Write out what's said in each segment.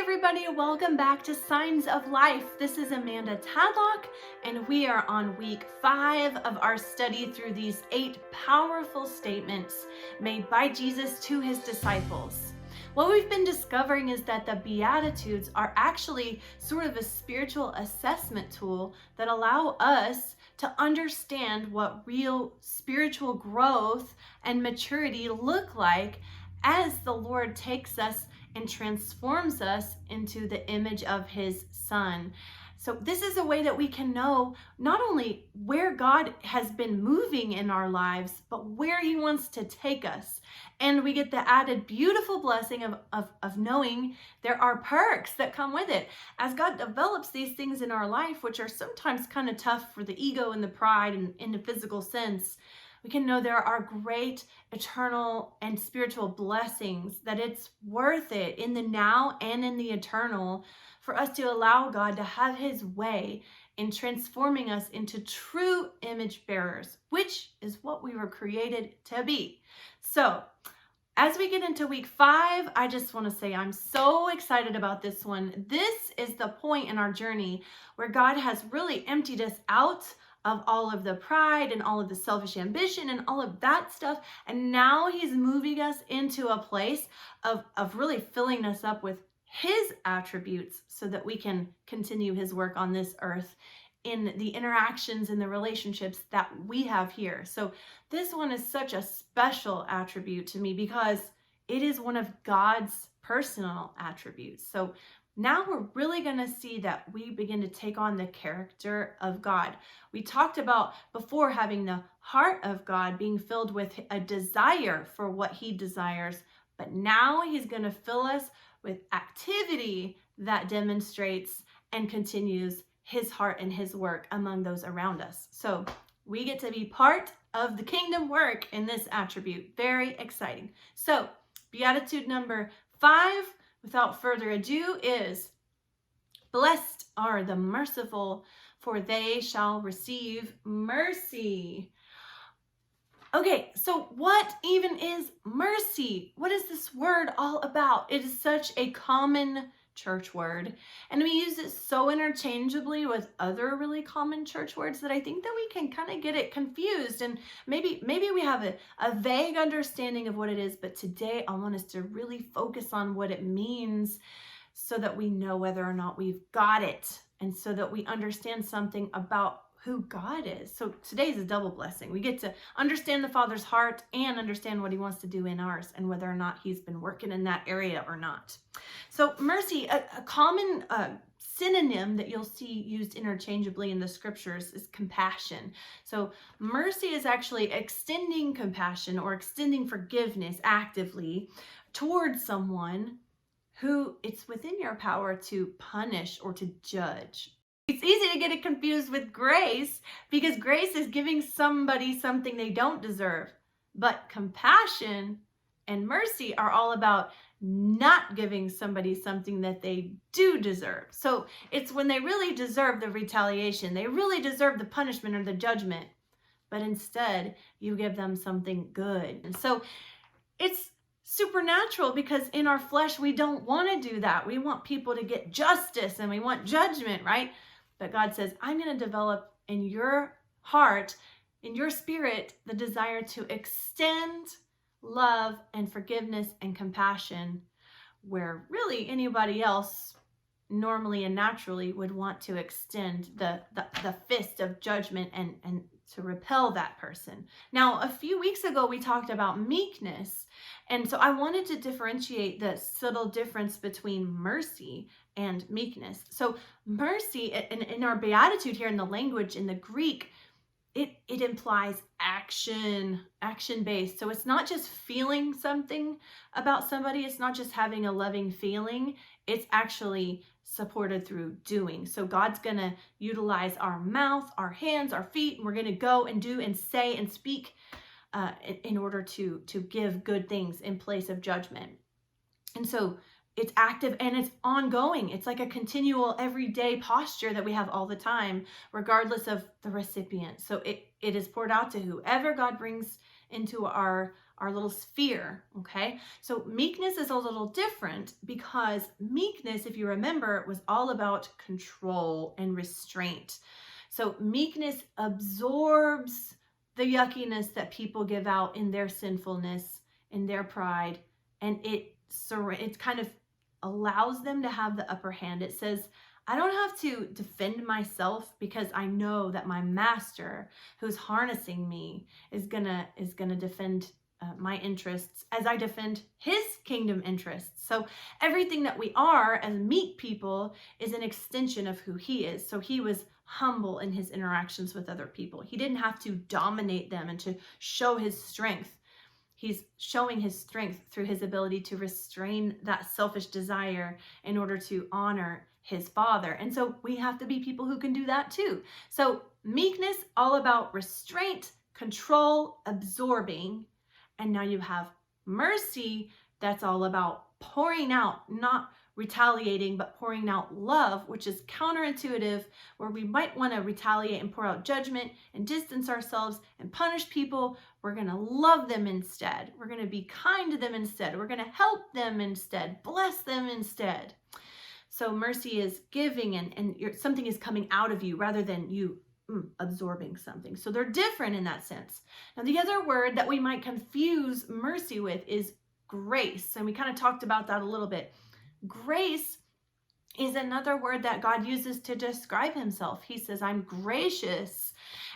everybody, welcome back to Signs of Life. This is Amanda Tadlock, and we are on week 5 of our study through these 8 powerful statements made by Jesus to his disciples. What we've been discovering is that the Beatitudes are actually sort of a spiritual assessment tool that allow us to understand what real spiritual growth and maturity look like as the Lord takes us and transforms us into the image of his Son. So this is a way that we can know not only where God has been moving in our lives, but where he wants to take us. And we get the added beautiful blessing of knowing there are perks that come with it. As God develops these things in our life, which are sometimes kind of tough for the ego and the pride and in the physical sense, we can know there are great eternal and spiritual blessings, that it's worth it in the now and in the eternal for us to allow God to have his way in transforming us into true image bearers, which is what we were created to be. So as we get into week 5, I just want to say I'm so excited about this one. This is the point in our journey where God has really emptied us out of all of the pride and all of the selfish ambition and all of that stuff. And now he's moving us into a place of really filling us up with his attributes so that we can continue his work on this earth in the interactions and the relationships that we have here. So this one is such a special attribute to me because it is one of God's personal attributes. So now we're really going to see that we begin to take on the character of God. We talked about before having the heart of God, being filled with a desire for what he desires, but now he's going to fill us with activity that demonstrates and continues his heart and his work among those around us. So we get to be part of the kingdom work in this attribute. Very exciting. So beatitude number 5, without further ado, is blessed are the merciful, for they shall receive mercy. Okay, so what even is mercy? What is this word all about? It is such a common church word, and we use it so interchangeably with other really common church words that I think that we can kind of get it confused, and maybe we have a vague understanding of what it is, but today I want us to really focus on what it means so that we know whether or not we've got it, and so that we understand something about who God is. So today is a double blessing. We get to understand the Father's heart and understand what he wants to do in ours and whether or not he's been working in that area or not. So mercy, a common synonym that you'll see used interchangeably in the scriptures is compassion. So mercy is actually extending compassion or extending forgiveness actively towards someone who it's within your power to punish or to judge. It's easy to get it confused with grace because grace is giving somebody something they don't deserve. But compassion and mercy are all about not giving somebody something that they do deserve. So it's when they really deserve the retaliation, they really deserve the punishment or the judgment, but instead you give them something good. And so it's supernatural because in our flesh, we don't want to do that. We want people to get justice and we want judgment, right? But God says, I'm going to develop in your heart, in your spirit, the desire to extend love and forgiveness and compassion where really anybody else normally and naturally would want to extend the fist of judgment and to repel that person. Now, a few weeks ago, we talked about meekness. And so I wanted to differentiate the subtle difference between mercy and meekness. So mercy in our beatitude here in the language, in the Greek, it implies action-based. So it's not just feeling something about somebody. It's not just having a loving feeling. It's actually supported through doing. So God's going to utilize our mouth, our hands, our feet, and we're going to go and do and say and speak in order to give good things in place of judgment. And so it's active and it's ongoing. It's like a continual everyday posture that we have all the time, regardless of the recipient. So it is poured out to whoever God brings into our our little sphere, okay? So meekness is a little different because meekness, if you remember, was all about control and restraint. So meekness absorbs the yuckiness that people give out in their sinfulness, in their pride, and it kind of allows them to have the upper hand. It says, I don't have to defend myself because I know that my master who's harnessing me is gonna defend my interests as I defend his kingdom interests. So everything that we are as meek people is an extension of who he is. So he was humble in his interactions with other people. He didn't have to dominate them and to show his strength. He's showing his strength through his ability to restrain that selfish desire in order to honor his Father. And so we have to be people who can do that too. So meekness, all about restraint, control, absorbing. And now you have mercy, that's all about pouring out, not retaliating, but pouring out love, which is counterintuitive, where we might want to retaliate and pour out judgment and distance ourselves and punish people. We're going to love them instead. We're going to be kind to them instead. We're going to help them instead, bless them instead. So mercy is giving and something is coming out of you rather than you absorbing something. So they're different in that sense. Now, the other word that we might confuse mercy with is grace. And we kind of talked about that a little bit. Grace is another word that God uses to describe himself. He says, I'm gracious.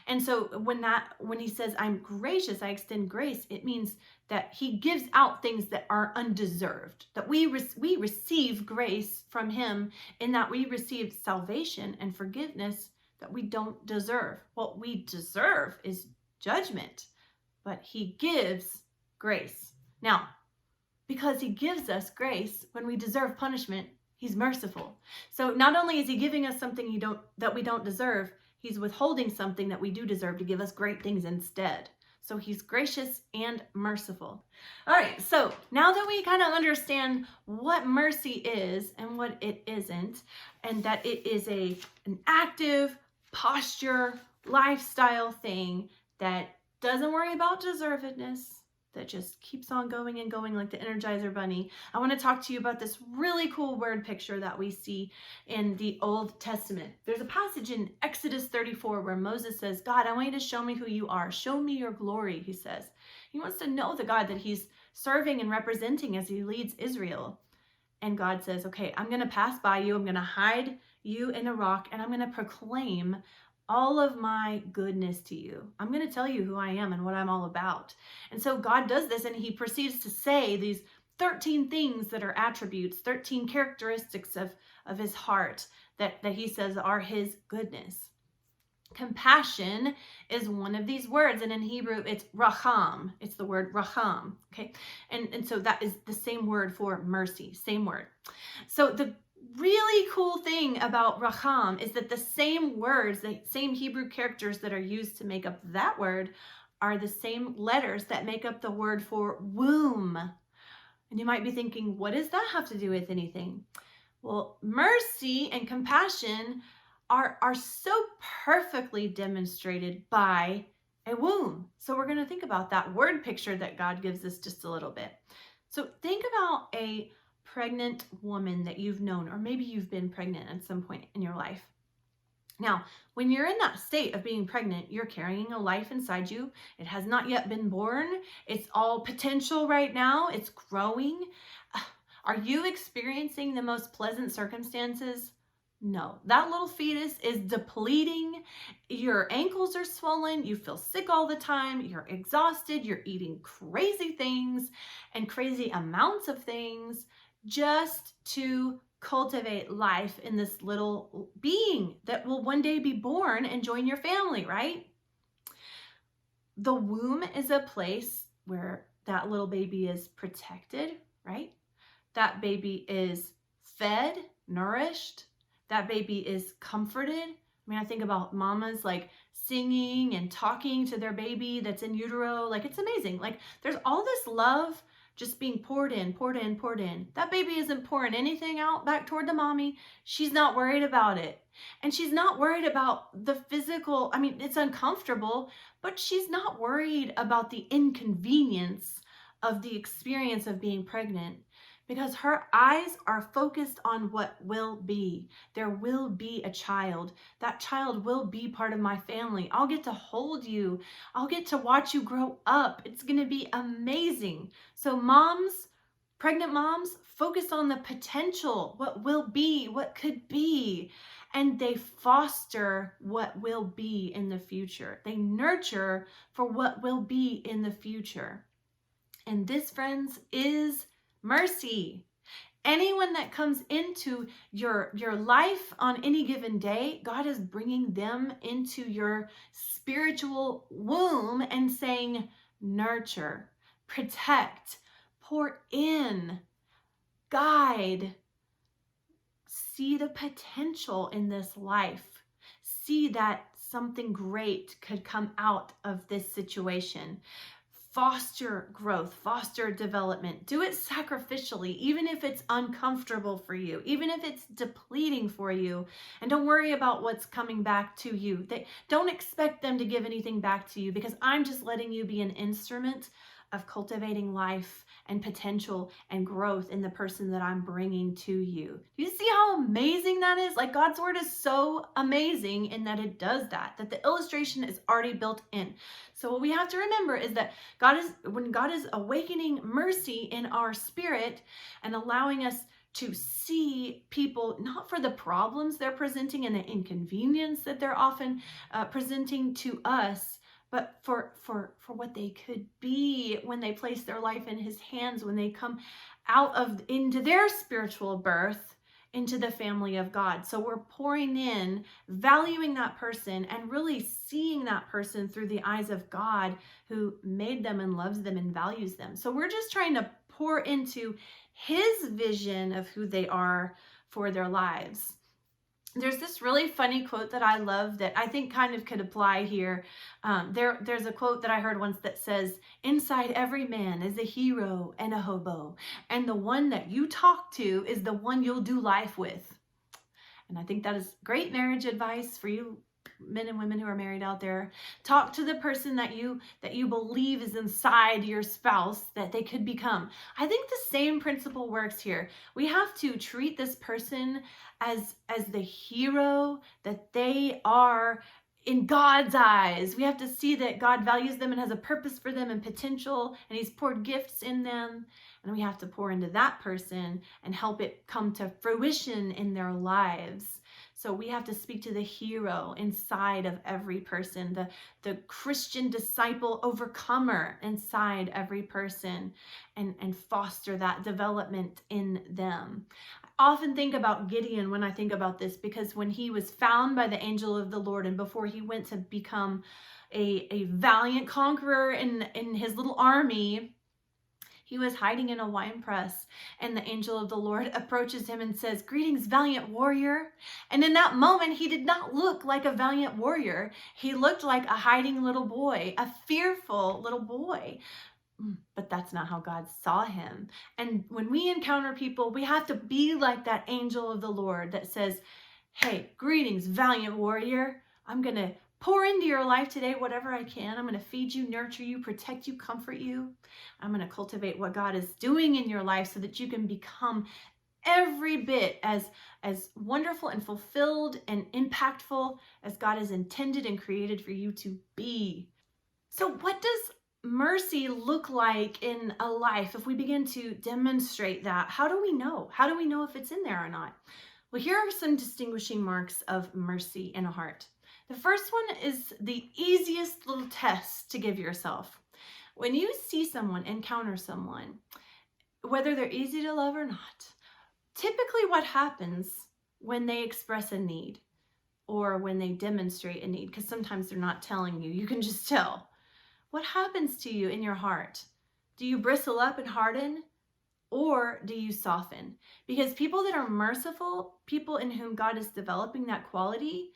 And so when he says, I'm gracious, I extend grace, it means that he gives out things that are undeserved, that we receive grace from him in that we receive salvation and forgiveness that we don't deserve. What we deserve is judgment, but he gives grace. Now, because he gives us grace when we deserve punishment, he's merciful. So not only is he giving us something that we don't deserve, he's withholding something that we do deserve to give us great things instead. So he's gracious and merciful. All right, so now that we kind of understand what mercy is and what it isn't, and that it is an active posture, lifestyle thing that doesn't worry about deservedness, that just keeps on going and going like the Energizer Bunny, I want to talk to you about this really cool word picture that we see in the Old Testament. There's a passage in Exodus 34 where Moses says, God, I want you to show me who you are. Show me your glory, he says. He wants to know the God that he's serving and representing as he leads Israel. And God says, okay, I'm going to pass by you. I'm going to hide you in a rock, and I'm going to proclaim all of my goodness to you. I'm going to tell you who I am and what I'm all about. And so God does this, and he proceeds to say these 13 things that are attributes, 13 characteristics of his heart that he says are his goodness. Compassion is one of these words, and in Hebrew it's racham. It's the word racham, okay? And so that is the same word for mercy, same word. So the really cool thing about racham is that the same words, the same Hebrew characters that are used to make up that word are the same letters that make up the word for womb. And you might be thinking, what does that have to do with anything? Well, mercy and compassion are so perfectly demonstrated by a womb. So we're going to think about that word picture that God gives us just a little bit. So think about a pregnant woman that you've known, or maybe you've been pregnant at some point in your life. Now, when you're in that state of being pregnant, you're carrying a life inside you. It has not yet been born. It's all potential right now. It's growing. Are you experiencing the most pleasant circumstances? No, that little fetus is depleting. Your ankles are swollen. You feel sick all the time. You're exhausted. You're eating crazy things and crazy amounts of things just to cultivate life in this little being that will one day be born and join your family, right? The womb is a place where that little baby is protected, right? That baby is fed, nourished. That baby is comforted. I mean, I think about mamas like singing and talking to their baby that's in utero. Like, it's amazing. Like, there's all this love just being poured in, poured in, poured in. That baby isn't pouring anything out back toward the mommy. She's not worried about it. And she's not worried about the physical. I mean, it's uncomfortable, but she's not worried about the inconvenience of the experience of being pregnant, because her eyes are focused on what will be. There will be a child. That child will be part of my family. I'll get to hold you. I'll get to watch you grow up. It's going to be amazing. So moms, pregnant moms, focus on the potential, what will be, what could be, and they foster what will be in the future. They nurture for what will be in the future. And this, friends, is mercy. Anyone that comes into your life on any given day, God is bringing them into your spiritual womb and saying, nurture, protect, pour in, guide, see the potential in this life, see that something great could come out of this situation. Foster growth, foster development. Do it sacrificially, even if it's uncomfortable for you, even if it's depleting for you. And don't worry about what's coming back to you. Don't expect them to give anything back to you, because I'm just letting you be an instrument of cultivating life and potential and growth in the person that I'm bringing to you. Do you see how amazing that is? Like, God's word is so amazing in that it does that the illustration is already built in. So what we have to remember is that when God is awakening mercy in our spirit and allowing us to see people not for the problems they're presenting and the inconvenience that they're often presenting to us, but for what they could be when they place their life in his hands, when they come into their spiritual birth, into the family of God. So we're pouring in, valuing that person, and really seeing that person through the eyes of God, who made them and loves them and values them. So we're just trying to pour into his vision of who they are for their lives. There's this really funny quote that I love that I think kind of could apply here. There's a quote that I heard once that says, inside every man is a hero and a hobo, and the one that you talk to is the one you'll do life with. And I think that is great marriage advice for you men and women who are married out there. Talk to the person that you believe is inside your spouse that they could become. I think the same principle works here. We have to treat this person as the hero that they are in God's eyes. We have to see that God values them and has a purpose for them and potential, and he's poured gifts in them. And we have to pour into that person and help it come to fruition in their lives. So we have to speak to the hero inside of every person, the Christian disciple overcomer inside every person, and foster that development in them. I often think about Gideon when I think about this, because when he was found by the angel of the Lord, and before he went to become a valiant conqueror in his little army, he was hiding in a wine press, and the angel of the Lord approaches him and says, "Greetings, valiant warrior." And in that moment, he did not look like a valiant warrior. He looked like a hiding little boy, a fearful little boy. But that's not how God saw him. And when we encounter people, we have to be like that angel of the Lord that says, "Hey, greetings, valiant warrior. I'm going to pour into your life today whatever I can. I'm going to feed you, nurture you, protect you, comfort you. I'm going to cultivate what God is doing in your life so that you can become every bit as wonderful and fulfilled and impactful as God has intended and created for you to be." So what does mercy look like in a life if we begin to demonstrate that? How do we know? How do we know if it's in there or not? Well, here are some distinguishing marks of mercy in a heart. The first one is the easiest little test to give yourself. When you see someone, encounter someone, whether they're easy to love or not, typically what happens when they express a need or when they demonstrate a need, because sometimes they're not telling you, you can just tell. What happens to you in your heart? Do you bristle up and harden, or do you soften? Because people that are merciful, people in whom God is developing that quality,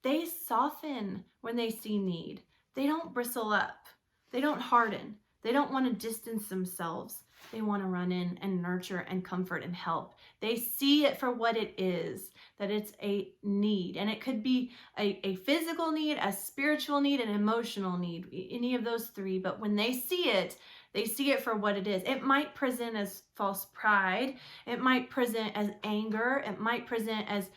they soften when they see need. They don't bristle up. They don't harden. They don't want to distance themselves. They want to run in and nurture and comfort and help. They see it for what it is, that it's a need. And it could be a physical need, a spiritual need, an emotional need, any of those three. But when they see it, They see it for what it is. It might present as false pride. It might present as anger. It might present as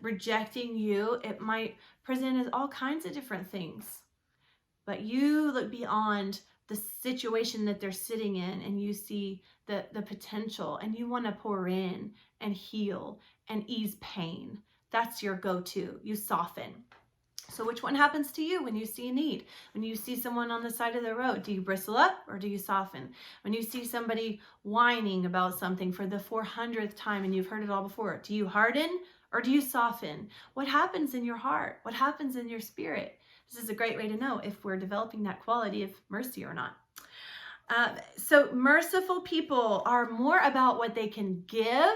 rejecting you. It might present as all kinds of different things. But you look beyond the situation that they're sitting in, and you see the potential, and you want to pour in and heal and ease pain. That's your go-to. You soften. So which one happens to you when you see a need? When you see someone on the side of the road, do you bristle up or do you soften? When you see somebody whining about something for the 400th time and you've heard it all before, do you harden or do you soften? What happens in your heart? What happens in your spirit? This is a great way to know if we're developing that quality of mercy or not. So merciful people are more about what they can give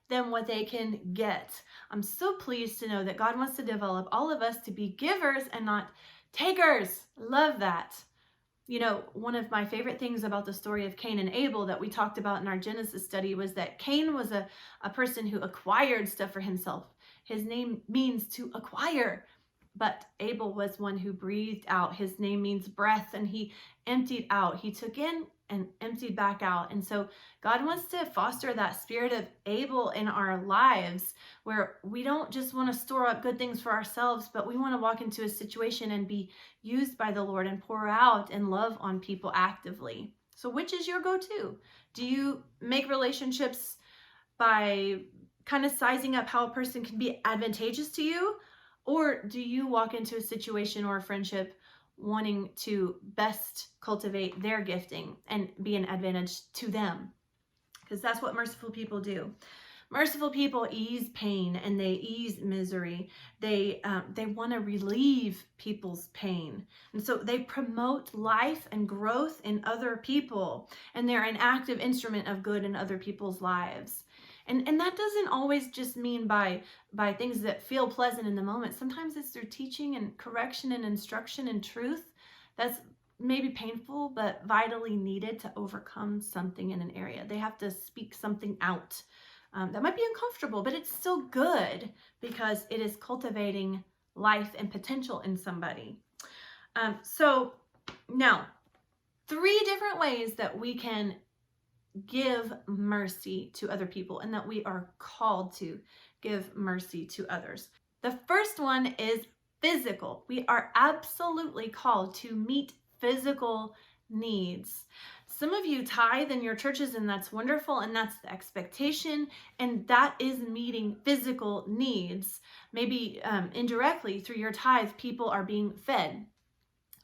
than what they can get. I'm so pleased to know that God wants to develop all of us to be givers and not takers. Love that. You know, one of my favorite things about the story of Cain and Abel that we talked about in our Genesis study was that Cain was a person who acquired stuff for himself. His name means to acquire. But Abel was one who breathed out. His name means breath, and he emptied out. He took in and emptied back out. And so God wants to foster that spirit of Abel in our lives, where we don't just want to store up good things for ourselves, but we want to walk into a situation and be used by the Lord and pour out and love on people actively. So which is your go-to? Do you make relationships by kind of sizing up how a person can be advantageous to you? Or do you walk into a situation or a friendship wanting to best cultivate their gifting and be an advantage to them? Because that's what merciful people do. Merciful people ease pain and they ease misery. They want to relieve people's pain. And so they promote life and growth in other people. And they're an active instrument of good in other people's lives. And that doesn't always just mean by things that feel pleasant in the moment. Sometimes it's through teaching and correction and instruction and truth that's maybe painful but vitally needed to overcome something in an area. They have to speak something out. That might be uncomfortable, but it's still good because it is cultivating life and potential in somebody. So now, 3 different ways that we can give mercy to other people and that we are called to give mercy to others. The first one is physical. We are absolutely called to meet physical needs. Some of you tithe in your churches, and that's wonderful, and that's the expectation, and that is meeting physical needs. Maybe indirectly through your tithe, people are being fed.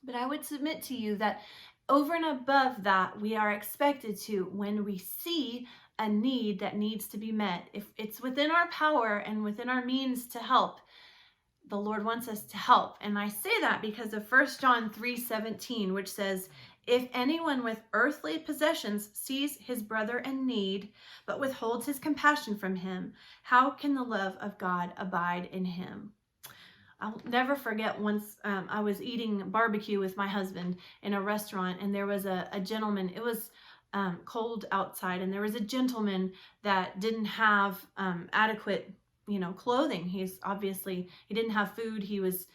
But I would submit to you that over and above that, we are expected to, when we see a need that needs to be met, if it's within our power and within our means to help, the Lord wants us to help. And I say that because of 1 John 3:17, which says, if anyone with earthly possessions sees his brother in need, but withholds his compassion from him, how can the love of God abide in him? I'll never forget once I was eating barbecue with my husband in a restaurant, and there was a gentleman. It was cold outside, and there was a gentleman that didn't have adequate, clothing. He didn't have food. He was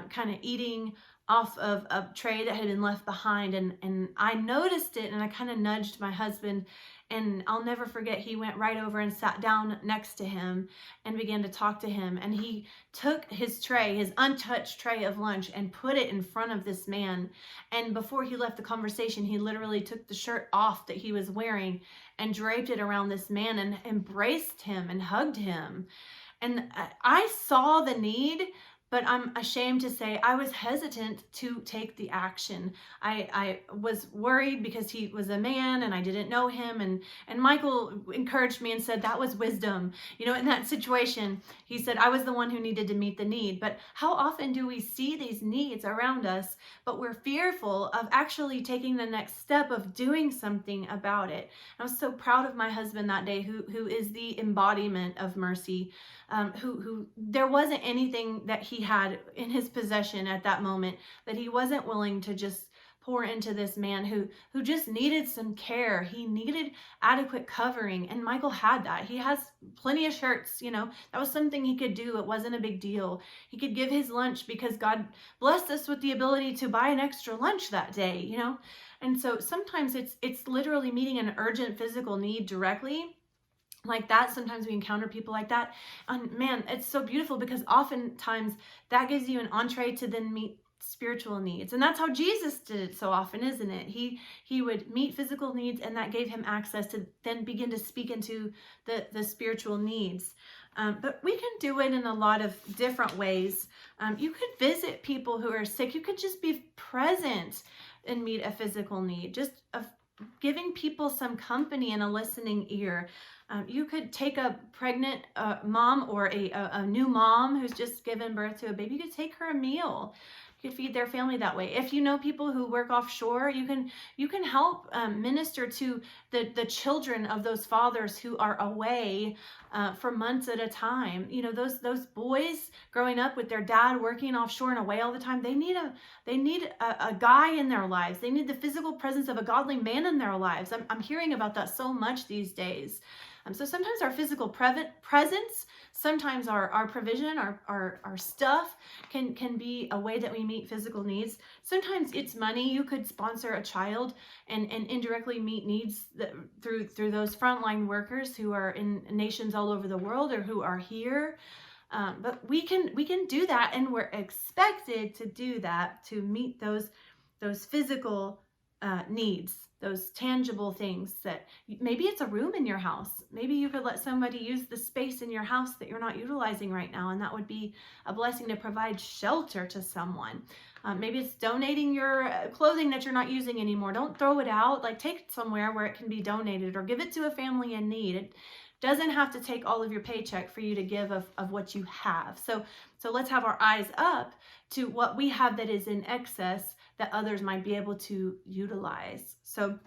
kind of eating off of a tray that had been left behind, and I noticed it, and I kind of nudged my husband, and I'll never forget, he went right over and sat down next to him and began to talk to him, and he took his tray, his untouched tray of lunch, and put it in front of this man, and before he left the conversation, he literally took the shirt off that he was wearing and draped it around this man and embraced him and hugged him. And I saw the need, but I'm ashamed to say I was hesitant to take the action. I was worried because he was a man and I didn't know him. And Michael encouraged me and said that was wisdom. In that situation, he said I was the one who needed to meet the need. But how often do we see these needs around us, but we're fearful of actually taking the next step of doing something about it? I was so proud of my husband that day, who is the embodiment of mercy. Who there wasn't anything that he had in his possession at that moment that he wasn't willing to just pour into this man who just needed some care. He needed adequate covering, and Michael had that. He has plenty of shirts, that was something he could do. It wasn't a big deal. He could give his lunch because God blessed us with the ability to buy an extra lunch that day, And so sometimes it's literally meeting an urgent physical need directly like that. Sometimes we encounter people like that, and man, it's so beautiful because oftentimes that gives you an entree to then meet spiritual needs. And that's how Jesus did it so often, isn't it? He would meet physical needs, and that gave him access to then begin to speak into the spiritual needs. But we can do it in a lot of different ways. You could visit people who are sick. You could just be present and meet a physical need, just of giving people some company and a listening ear. You could take a pregnant mom or a new mom who's just given birth to a baby. You could take her a meal. You could feed their family that way. If you know people who work offshore, you can help minister to the children of those fathers who are away for months at a time. You know, those boys growing up with their dad working offshore and away all the time. They need a guy in their lives. They need the physical presence of a godly man in their lives. I'm hearing about that so much these days. So sometimes our physical presence, sometimes our provision, our stuff can be a way that we meet physical needs. Sometimes it's money. You could sponsor a child and indirectly meet needs through those frontline workers who are in nations all over the world or who are here. But we can do that, and we're expected to do that to meet those physical needs, those tangible things. That maybe it's a room in your house. Maybe you could let somebody use the space in your house that you're not utilizing right now, and that would be a blessing to provide shelter to someone. Maybe it's donating your clothing that you're not using anymore. Don't throw it out. Like, take it somewhere where it can be donated, or give it to a family in need. It doesn't have to take all of your paycheck for you to give of what you have. So let's have our eyes up to what we have that is in excess that others might be able to utilize. So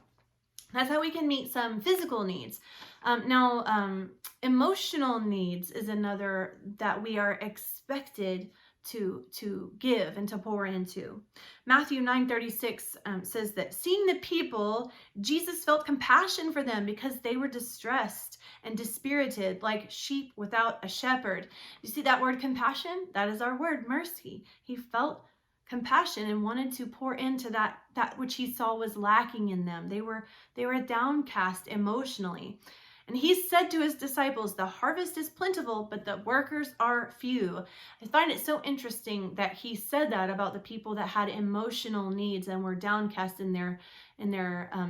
that's how we can meet some physical needs. Now, emotional needs is another that we are expected to give and to pour into. Matthew 9:36 says that, seeing the people, Jesus felt compassion for them because they were distressed and dispirited, like sheep without a shepherd. You see that word compassion? That is our word, mercy. He felt compassion and wanted to pour into that which he saw was lacking in them. They were downcast emotionally. And he said to his disciples, the harvest is plentiful, but the workers are few. I find it so interesting that he said that about the people that had emotional needs and were downcast in their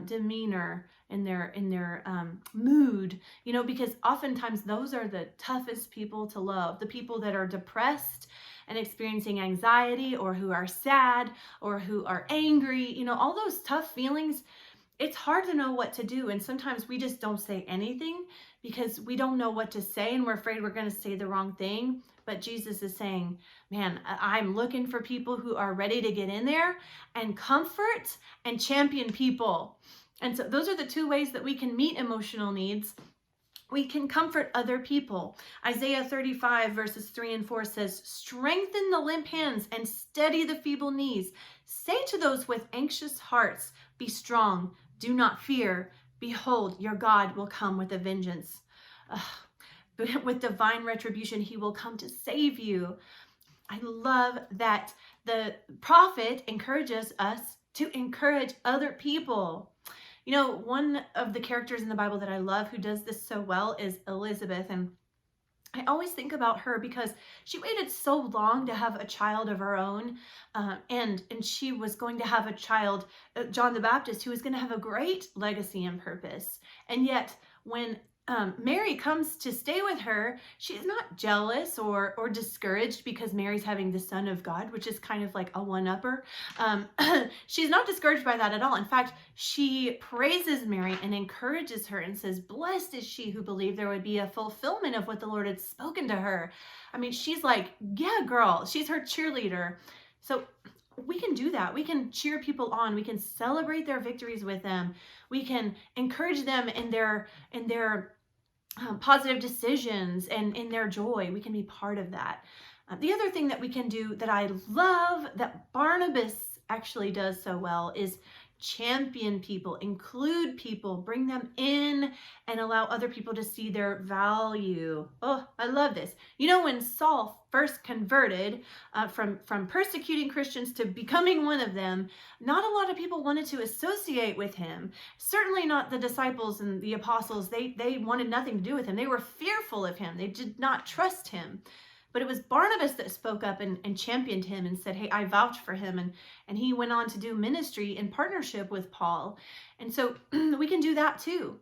demeanor, in their mood, because oftentimes those are the toughest people to love. The people that are depressed and experiencing anxiety, or who are sad, or who are angry, all those tough feelings. It's hard to know what to do, and sometimes we just don't say anything because we don't know what to say, and we're afraid we're going to say the wrong thing. But Jesus is saying, man, I'm looking for people who are ready to get in there and comfort and champion people. And so those are the two ways that we can meet emotional needs. We can comfort other people. Isaiah 35 verses 3 and 4 says, strengthen the limp hands and steady the feeble knees. Say to those with anxious hearts, be strong, do not fear. Behold, your God will come with a vengeance. With divine retribution, he will come to save you. I love that the prophet encourages us to encourage other people. One of the characters in the Bible that I love who does this so well is Elizabeth. And I always think about her because she waited so long to have a child of her own. And she was going to have a child, John the Baptist, who was going to have a great legacy and purpose. And yet when Mary comes to stay with her, she's not jealous or discouraged because Mary's having the Son of God, which is kind of like a one-upper. She's not discouraged by that at all. In fact, she praises Mary and encourages her and says, blessed is she who believed there would be a fulfillment of what the Lord had spoken to her. I mean, she's like, yeah, girl. She's her cheerleader. So we can do that. We can cheer people on. We can celebrate their victories with them. We can encourage them in their positive decisions and in their joy. We can be part of that. The other thing that we can do that I love that Barnabas actually does so well is champion people, include people, bring them in, and allow other people to see their value. Oh, I love this. You know, when Saul first converted from persecuting Christians to becoming one of them, not a lot of people wanted to associate with him. Certainly not the disciples and the apostles. They wanted nothing to do with him. They were fearful of him. They did not trust him. But it was Barnabas that spoke up and championed him and said, hey, I vouch for him. And he went on to do ministry in partnership with Paul. And so we can do that too.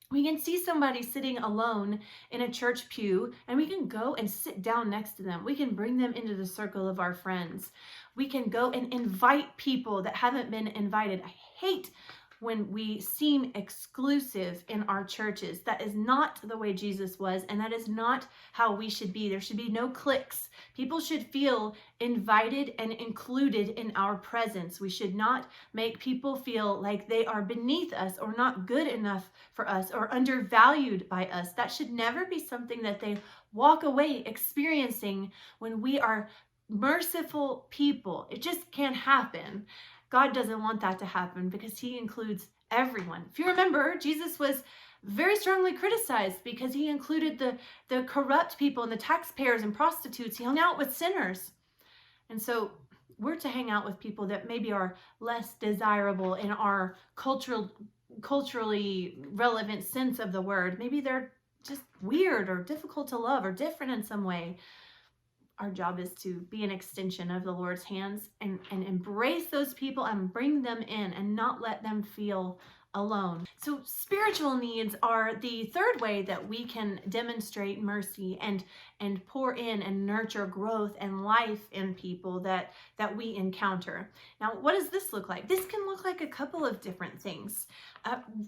We can see somebody sitting alone in a church pew, and we can go and sit down next to them. We can bring them into the circle of our friends. We can go and invite people that haven't been invited. I hate when we seem exclusive in our churches. That is not the way Jesus was, and that is not how we should be. There should be no cliques. People should feel invited and included in our presence. We should not make people feel like they are beneath us or not good enough for us or undervalued by us. That should never be something that they walk away experiencing when we are merciful people. It just can't happen. God doesn't want that to happen because he includes everyone. If you remember, Jesus was very strongly criticized because he included the corrupt people and the taxpayers and prostitutes. He hung out with sinners. And so we're to hang out with people that maybe are less desirable in our culturally relevant sense of the word. Maybe they're just weird or difficult to love or different in some way. Our job is to be an extension of the Lord's hands and embrace those people and bring them in and not let them feel alone. So spiritual needs are the third way that we can demonstrate mercy and pour in and nurture growth and life in people that we encounter. Now, what does this look like? This can look like a couple of different things.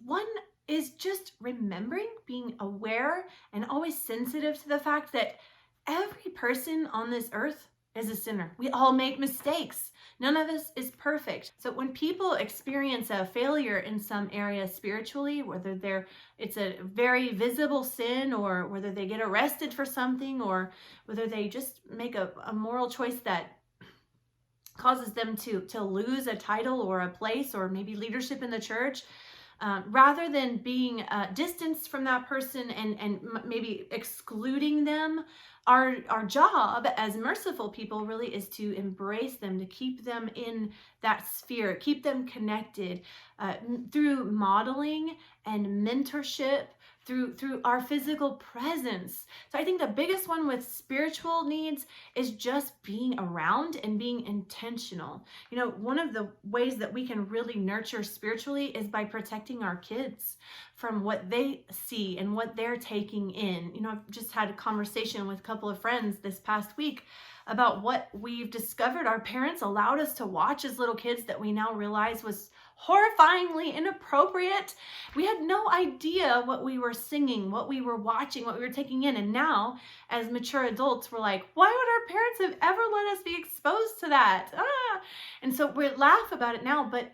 One is just remembering, being aware and always sensitive to the fact that every person on this earth is a sinner. We all make mistakes. None of us is perfect. So when people experience a failure in some area spiritually, whether it's a very visible sin or whether they get arrested for something or whether they just make a moral choice that causes them to lose a title or a place or maybe leadership in the church, rather than being distanced from that person and maybe excluding them, our job as merciful people really is to embrace them, to keep them in that sphere, keep them connected through modeling and mentorship, through our physical presence. So I think the biggest one with spiritual needs is just being around and being intentional. You know, one of the ways that we can really nurture spiritually is by protecting our kids from what they see and what they're taking in. You know, I've just had a conversation with a couple of friends this past week about what we've discovered our parents allowed us to watch as little kids that we now realize was horrifyingly inappropriate. We had no idea what we were singing, what we were watching, what we were taking in. And now, as mature adults, we're like, why would our parents have ever let us be exposed to that? And so we laugh about it now, but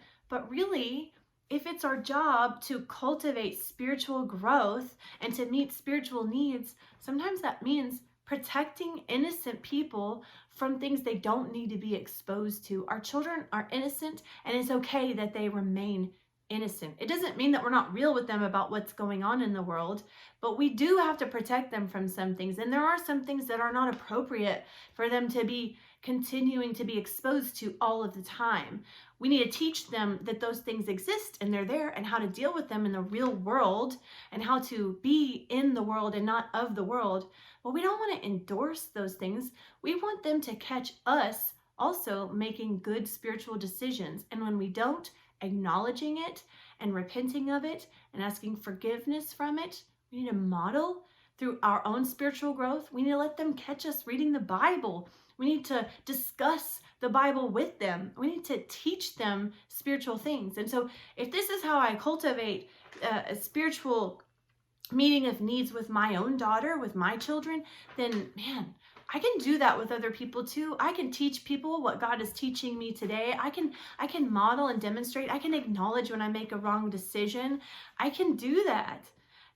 really, if it's our job to cultivate spiritual growth and to meet spiritual needs, sometimes that means protecting innocent people from things they don't need to be exposed to. Our children are innocent, and it's okay that they remain innocent. It doesn't mean that we're not real with them about what's going on in the world, but we do have to protect them from some things. And there are some things that are not appropriate for them to be continuing to be exposed to all of the time. We need to teach them that those things exist and they're there and how to deal with them in the real world and how to be in the world and not of the world. But we don't want to endorse those things. We want them to catch us also making good spiritual decisions. And when we don't, acknowledging it and repenting of it and asking forgiveness from it, we need to model through our own spiritual growth. We need to let them catch us reading the Bible. We need to discuss the Bible with them. We need to teach them spiritual things. And so if this is how I cultivate a spiritual meeting of needs with my own daughter, with my children, then man, I can do that with other people too. I can teach people what God is teaching me today. I can model and demonstrate. I can acknowledge when I make a wrong decision. I can do that.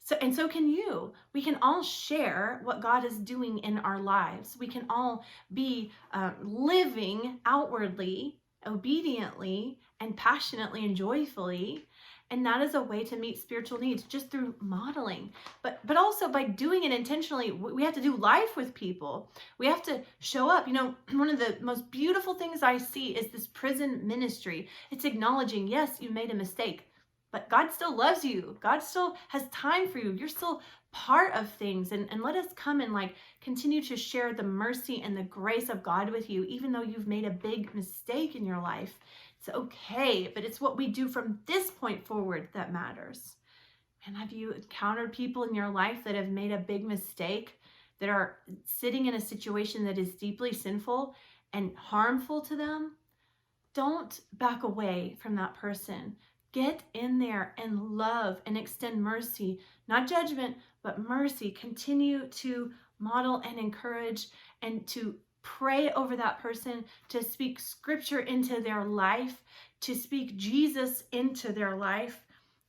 So can you. We can all share what God is doing in our lives. We can all be living outwardly, obediently, and passionately and joyfully. And that is a way to meet spiritual needs, just through modeling, but also by doing it intentionally. We have to do life with people. We have to show up. One of the most beautiful things I see is this prison ministry. It's acknowledging, yes, you made a mistake, but God still loves you. God still has time for you. You're still part of things. And let us come and continue to share the mercy and the grace of God with you, even though you've made a big mistake in your life. It's okay, but it's what we do from this point forward that matters. And have you encountered people in your life that have made a big mistake, that are sitting in a situation that is deeply sinful and harmful to them? Don't back away from that person. Get in there and love and extend mercy, not judgment, but mercy. Continue to model and encourage and to pray over that person, to speak scripture into their life, to speak Jesus into their life.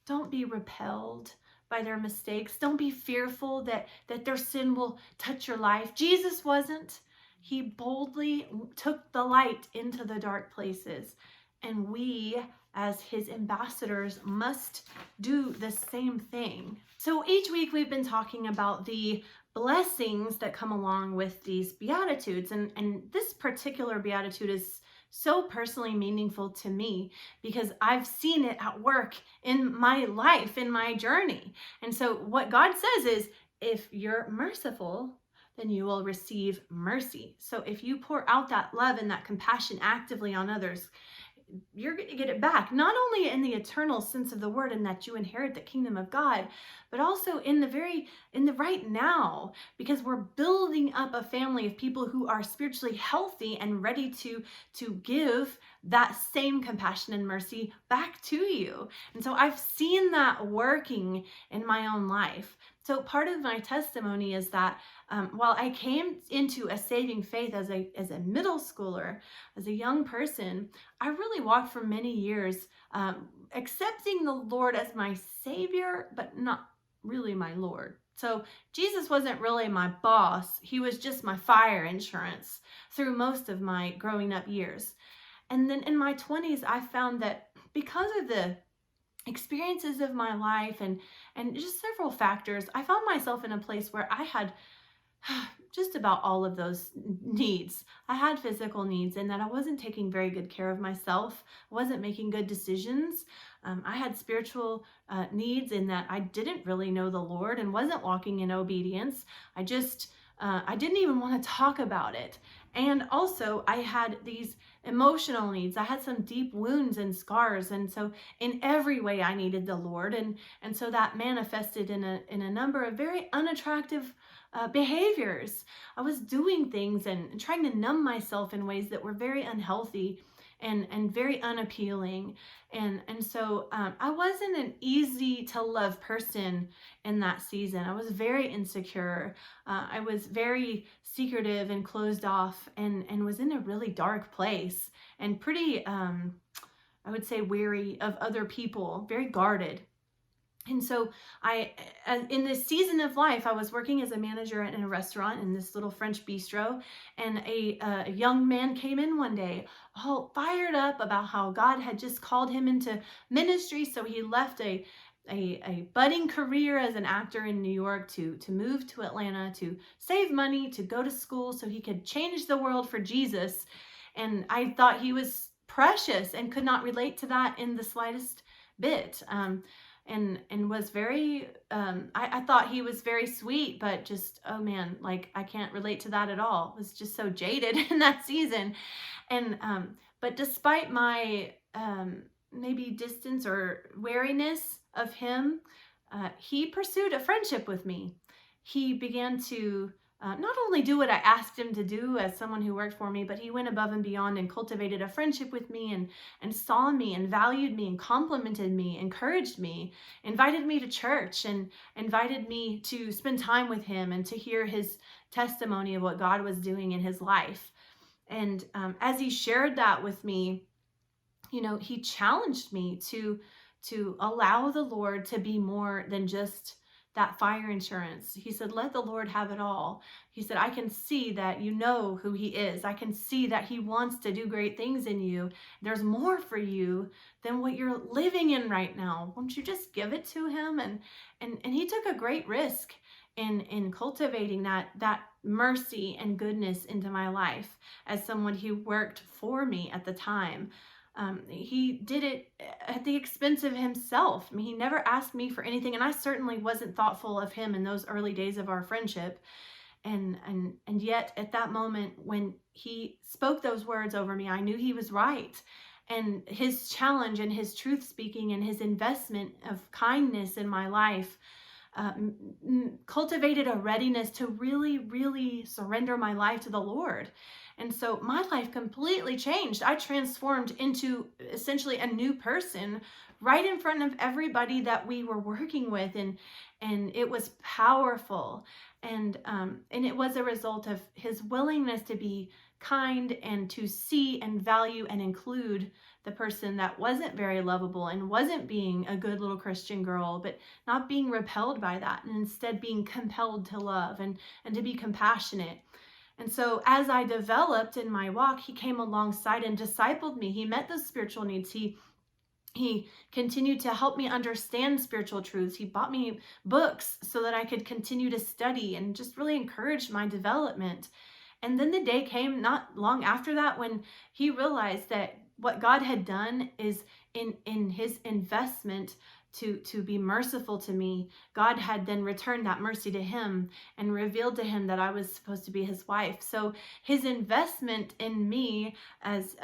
Don't be repelled by their mistakes. Don't be fearful that their sin will touch your life. Jesus wasn't. He boldly took the light into the dark places. And we, as his ambassadors, must do the same thing. So each week we've been talking about the blessings that come along with these Beatitudes. And this particular Beatitude is so personally meaningful to me because I've seen it at work in my life, in my journey. And so what God says is, if you're merciful, then you will receive mercy. So if you pour out that love and that compassion actively on others, you're going to get it back, not only in the eternal sense of the word and that you inherit the kingdom of God, but also in the right now, because we're building up a family of people who are spiritually healthy and ready to give that same compassion and mercy back to you. And so I've seen that working in my own life. So part of my testimony is that while I came into a saving faith as a middle schooler, as a young person, I really walked for many years accepting the Lord as my Savior, but not really my Lord. So Jesus wasn't really my boss. He was just my fire insurance through most of my growing up years. And then in my 20s, I found that because of the experiences of my life and just several factors, I found myself in a place where I had just about all of those needs. I had physical needs, and that I wasn't taking very good care of myself. I wasn't making good decisions. I had spiritual needs in that I didn't really know the Lord and wasn't walking in obedience. I didn't even want to talk about it. And also I had these emotional needs. I had some deep wounds and scars. And so in every way I needed the Lord. And so that manifested in a number of very unattractive behaviors. I was doing things and trying to numb myself in ways that were very unhealthy and very unappealing. And so I wasn't an easy to love person in that season. I was very insecure. I was very secretive and closed off and was in a really dark place and pretty, I would say, wary of other people, very guarded. And so in this season of life, I was working as a manager in a restaurant in this little French bistro, and a young man came in one day, all fired up about how God had just called him into ministry. So he left a budding career as an actor in New York to move to Atlanta, to save money, to go to school so he could change the world for Jesus. And I thought he was precious and could not relate to that in the slightest bit. And was very, I thought he was very sweet, but just, oh man, I can't relate to that at all. I was just so jaded in that season. And, but despite my, maybe distance or wariness of him, he pursued a friendship with me. He began to not only do what I asked him to do as someone who worked for me, but he went above and beyond and cultivated a friendship with me and saw me and valued me and complimented me, encouraged me, invited me to church and invited me to spend time with him and to hear his testimony of what God was doing in his life. And as he shared that with me, he challenged me to allow the Lord to be more than just that fire insurance. He said, let the Lord have it all. He said, I can see that you know who he is. I can see that he wants to do great things in you. There's more for you than what you're living in right now. Won't you just give it to him? And he took a great risk in cultivating that mercy and goodness into my life as someone who worked for me at the time. He did it at the expense of himself. I mean, he never asked me for anything, and I certainly wasn't thoughtful of him in those early days of our friendship. And yet at that moment when he spoke those words over me, I knew he was right. And his challenge and his truth speaking and his investment of kindness in my life cultivated a readiness to really, really surrender my life to the Lord. And so my life completely changed. I transformed into essentially a new person right in front of everybody that we were working with. And it was powerful. And it was a result of his willingness to be kind and to see and value and include the person that wasn't very lovable and wasn't being a good little Christian girl, but not being repelled by that, and instead being compelled to love and to be compassionate. And so as I developed in my walk, he came alongside and discipled me. He met those spiritual needs. He continued to help me understand spiritual truths. He bought me books so that I could continue to study and just really encouraged my development. And then the day came not long after that when he realized that what God had done is in his investment to be merciful to me, God had then returned that mercy to him and revealed to him that I was supposed to be his wife. So his investment in me as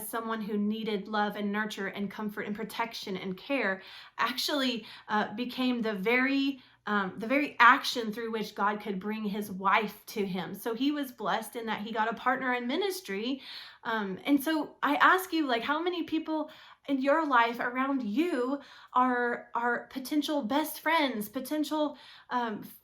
someone who needed love and nurture and comfort and protection and care actually became the very action through which God could bring his wife to him. So he was blessed in that he got a partner in ministry. And so I ask you, like, how many people in your life around you are potential best friends, potential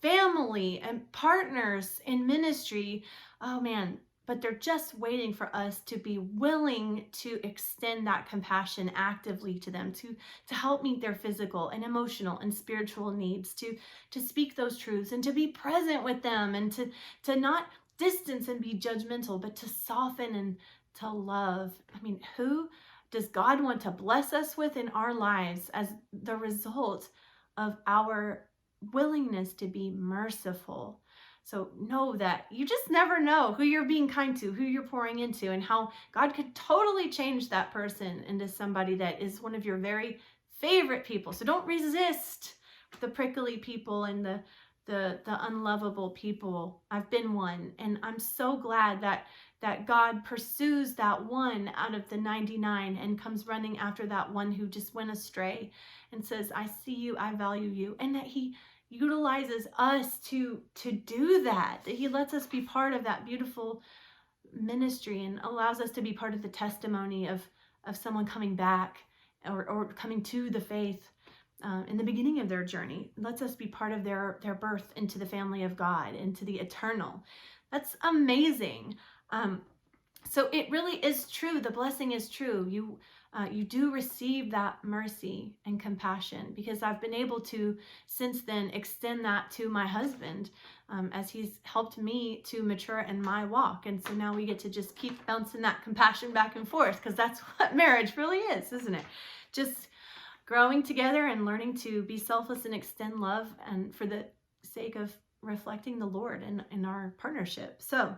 family and partners in ministry? Oh man, but they're just waiting for us to be willing to extend that compassion actively to them, to help meet their physical and emotional and spiritual needs, to speak those truths and to be present with them, and to not distance and be judgmental, but to soften and to love. I mean, who does God want to bless us with in our lives as the result of our willingness to be merciful? So know that you just never know who you're being kind to, who you're pouring into, and how God could totally change that person into somebody that is one of your very favorite people. So don't resist the prickly people and the unlovable people. I've been one, and I'm so glad that God pursues that one out of the 99 and comes running after that one who just went astray and says, I see you, I value you, and that he utilizes us to do that he lets us be part of that beautiful ministry and allows us to be part of the testimony of someone coming back or coming to the faith in the beginning of their journey. It lets us be part of their birth into the family of God, into the eternal. That's amazing. So it really is true. The blessing is true. You do receive that mercy and compassion, because I've been able to since then extend that to my husband as he's helped me to mature in my walk. And so now we get to just keep bouncing that compassion back and forth, because that's what marriage really is, isn't it? Just growing together and learning to be selfless and extend love, and for the sake of reflecting the Lord in our partnership. So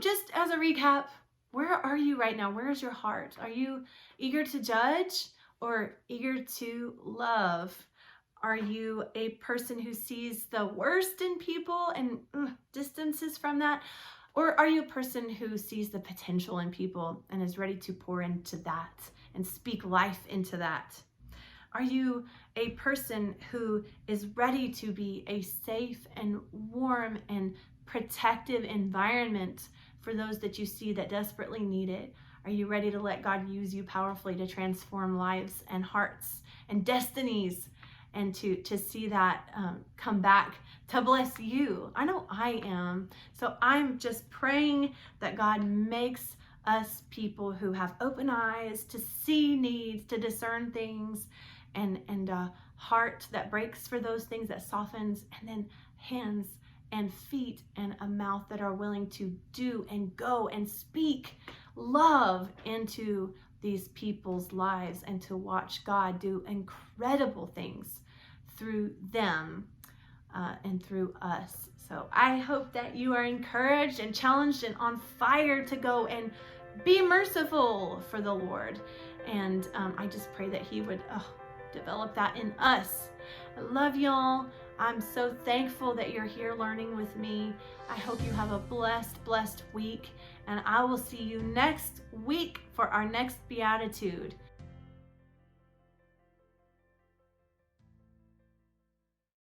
just as a recap, where are you right now? Where is your heart? Are you eager to judge or eager to love? Are you a person who sees the worst in people and distances from that? Or are you a person who sees the potential in people and is ready to pour into that and speak life into that? Are you a person who is ready to be a safe and warm and protective environment for those that you see that desperately need it? Are you ready to let God use you powerfully to transform lives and hearts and destinies, and to see that come back to bless you? I know I am. So I'm just praying that God makes us people who have open eyes to see needs, to discern things, and heart that breaks for those things, that softens, and then hands and feet and a mouth that are willing to do and go and speak love into these people's lives, and to watch God do incredible things through them and through us. So I hope that you are encouraged and challenged and on fire to go and be merciful for the Lord. And I just pray that he would develop that in us. I love y'all. I'm so thankful that you're here learning with me. I hope you have a blessed week, and I will see you next week for our next Beatitude.